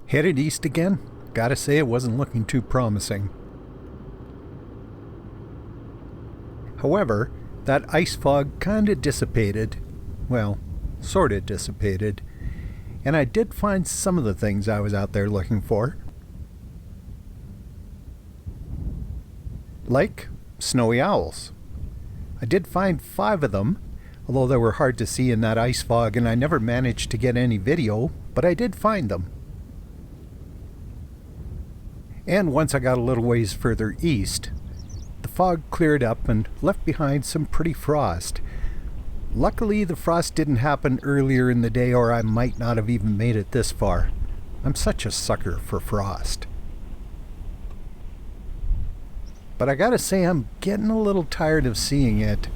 Headed east again? Gotta say it wasn't looking too promising. However, that ice fog kinda dissipated. Well, sorta dissipated. And I did find some of the things I was out there looking for. Like snowy owls. I did find 5 of them, although they were hard to see in that ice fog and I never managed to get any video, but I did find them. And once I got a little ways further east, the fog cleared up and left behind some pretty frost. Luckily, the frost didn't happen earlier in the day or I might not have even made it this far. I'm such a sucker for frost. But I gotta say, I'm getting a little tired of seeing it.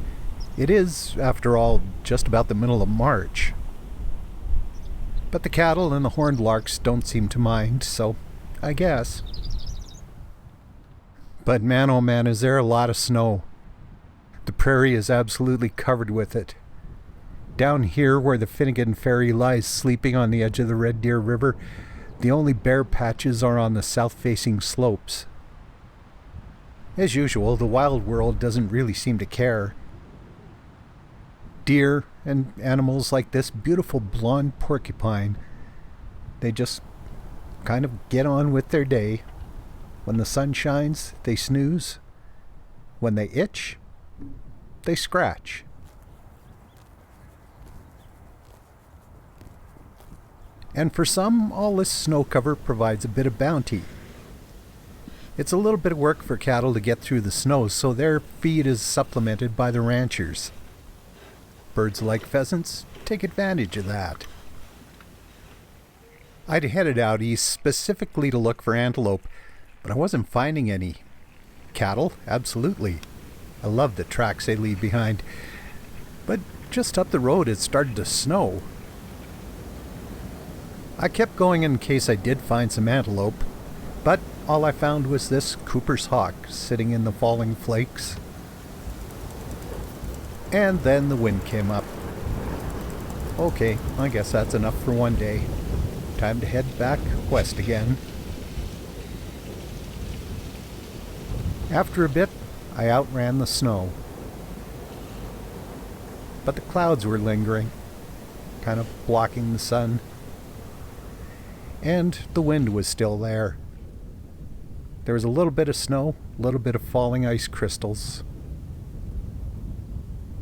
It is, after all, just about the middle of March. But the cattle and the horned larks don't seem to mind, so I guess. But man, oh man, is there a lot of snow. The prairie is absolutely covered with it. Down here where the Finnegan Ferry lies sleeping on the edge of the Red Deer River, the only bare patches are on the south-facing slopes. As usual, the wild world doesn't really seem to care. Deer and animals like this beautiful blonde porcupine, they just kind of get on with their day. When the sun shines, they snooze. When they itch, they scratch. And for some, all this snow cover provides a bit of bounty. It's a little bit of work for cattle to get through the snow, so their feed is supplemented by the ranchers. Birds like pheasants take advantage of that. I'd headed out east specifically to look for antelope, but I wasn't finding any. Cattle, absolutely. I love the tracks they leave behind. But just up the road it started to snow. I kept going in case I did find some antelope, but all I found was this Cooper's hawk sitting in the falling flakes. And then the wind came up. Okay, I guess that's enough for one day. Time to head back west again. After a bit, I outran the snow. But the clouds were lingering, kind of blocking the sun. And the wind was still there. There was a little bit of snow, a little bit of falling ice crystals.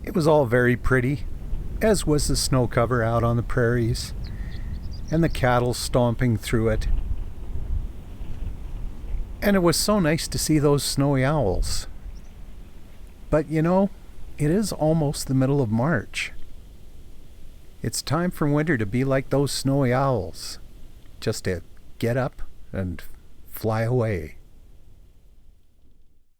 It was all very pretty, as was the snow cover out on the prairies, and the cattle stomping through it. And it was so nice to see those snowy owls. But you know, it is almost the middle of March. It's time for winter to be like those snowy owls, just to get up and fly away.